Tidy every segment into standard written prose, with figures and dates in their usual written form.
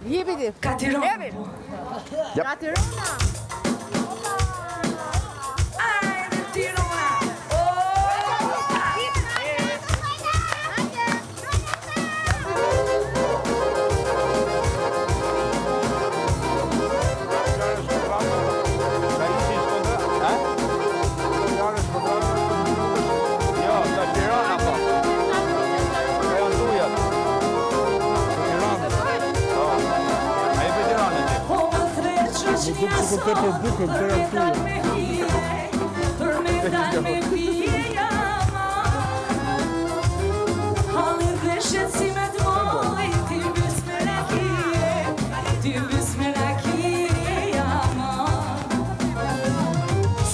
Jepi ti. Ka Tirana. Ka Tirana. Ajde Tirana. Për me dal me pije jama Halli dhe shetësi me t'moj Ti bis me lakije jama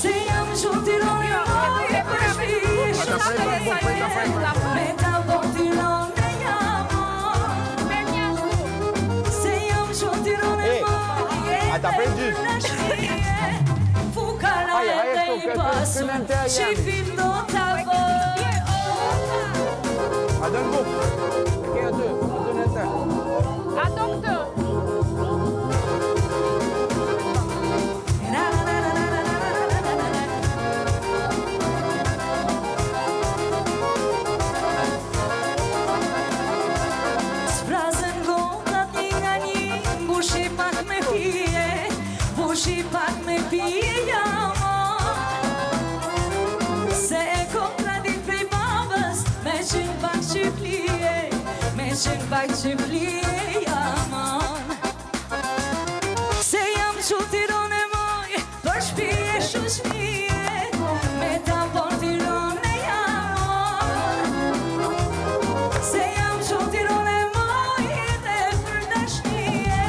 Se jam shumë Tirana moj Për shpije Me ta bon Tirana jama Se jam shumë Tirana moj Ata prej gjys. Shifim do t'a voj A dën buk. Ke aty, aty në të. Ato këtë. Sprazën gotat një nga një Bushi pak me pije Bushi pak me pije jama Se e kom tradit prej babës Me qenë pak që plije Me qenë pak që plije jama Se jam që Tirana moj Për shpije shushmije Me ta bon Tirana jama Se jam që Tirana moj Dhe për dashnije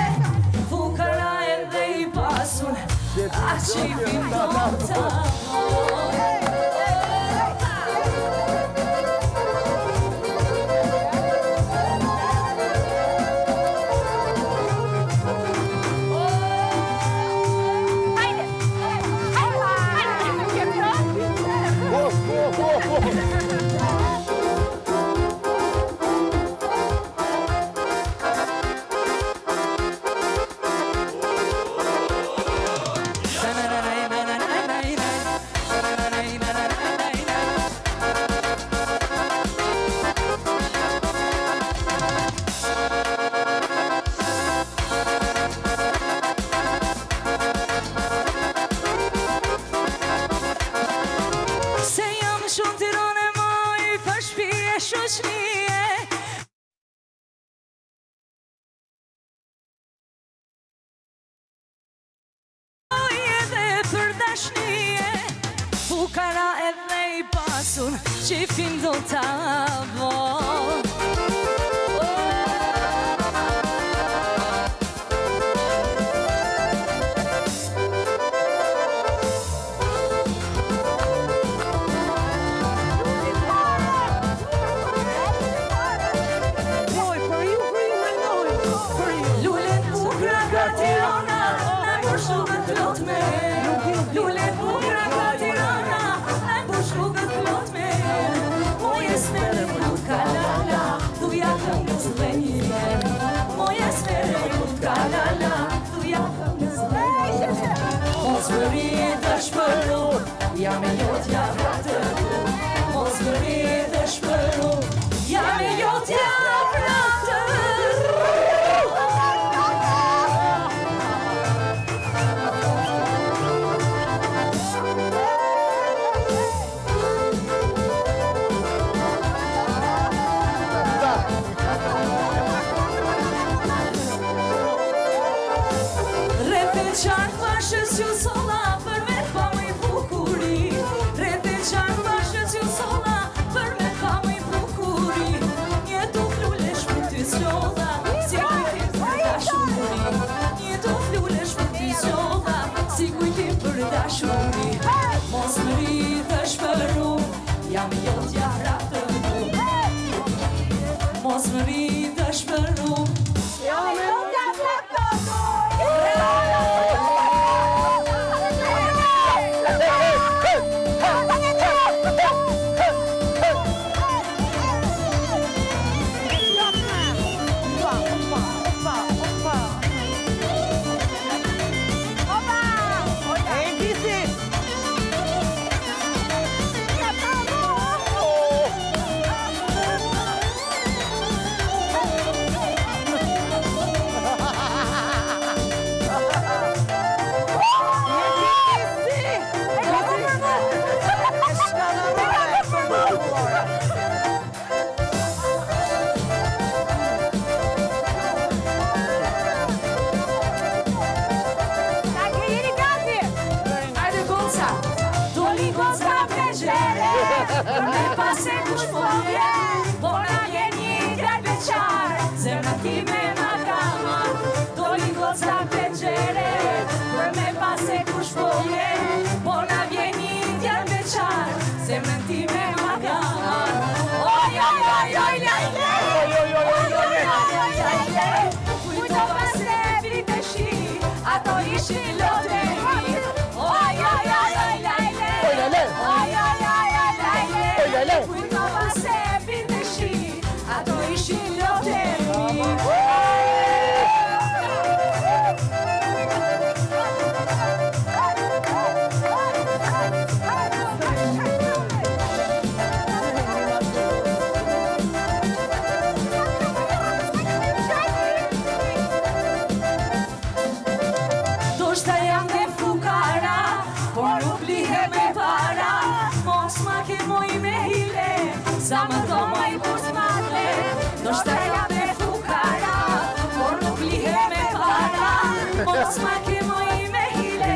Fukara edhe I pasun A qipin do t'a voj Se jam shumë Tirana moj Për shpije shushmije Edhe për dashnije Fukara edhe I pasun Qifin do t'a voj Lullet bukra ka Tirana Në bushkuvet plot me Lullet bukra ka Tirana Në bushkuvet plot me Ujes pas e kush po vjen, po na vjen një djalë beqar, zemra time ma ka marrë, doli goca peqere, për me pas e kush po vjen, po na vjen një djalë beqar, zemra time ma ka marrë. Oj, oj, oj, oj, lajle, kujtova se viteshi, ato ishin loteri. Oj, oj, oj, oj, lajle, oj, oj, oj, lajle, kujtova se viteshi, ato ishin loteri. Doshta jam dhe fukara, por nuk lihe me para, mos ma ke moj me hile, sa më do moj kur s'matle. Doshta jam dhe fukara, por nuk lihe me para, mos ma ke moj me hile,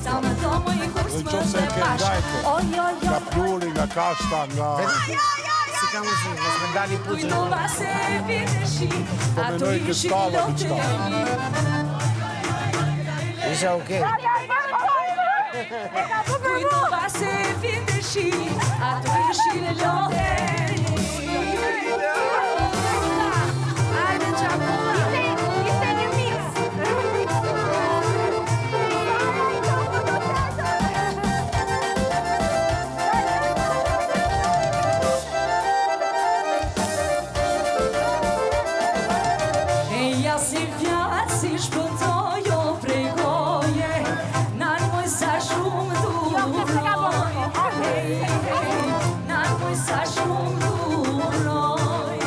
sa më do moj kur s'matle pash. Oj, oj, oj, Nga pluri, nga kashta, nga... Si ka muzikë, mos me ndali puqën. kujtova se viteshi, ato menoj ishin këstalla, diçka. loteri. Isha okej. Kujtova se viteshi, ato ishin loteri. Ajde Gjakolla, ishte një mix. Eja si fjalë, si shpëtojo prej goje, nan moj sa shumë duroj. Hej, hej, nan moj sa shumë duroj.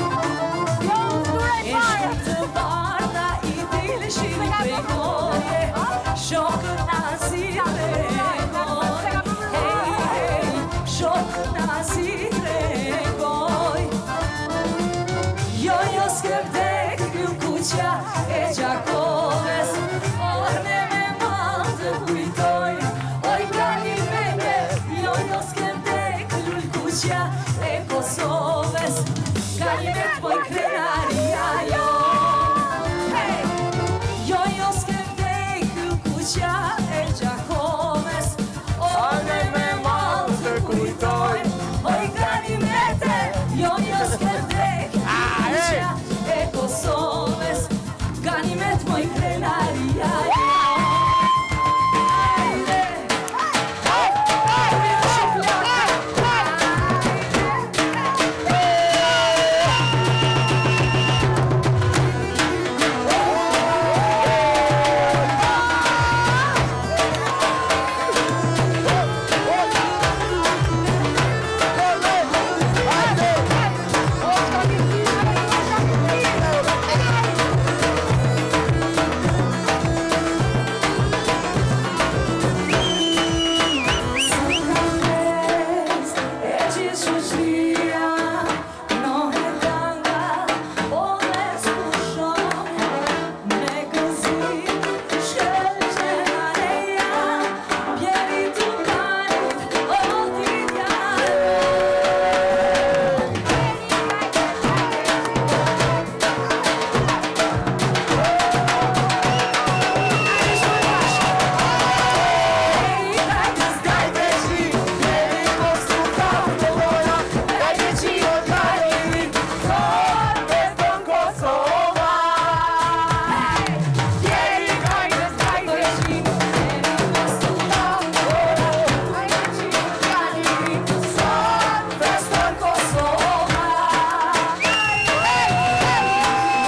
E shumë të bardha i dilëshin prej goje, shokët na si tregoj. Hej, hej, shokët na si tregoj. Jo, jo s'ke vdek kjo kuqja e Gjakovës, orne me malë të kujtoj, oj kani mene. Jo, jo s'ke vdek lull kuqja e Kosovës, kani me t'poj krenaria jo. Hey! Jo, jo s'ke vdek kjo kuqja e Gjakovës, orne me malë të kujtoj, oj kani mete. Jo, jo s'ke vdek kuqja e Kosovës, kani me t'moj krenaria jo. Ajde! E gjithë shoqëria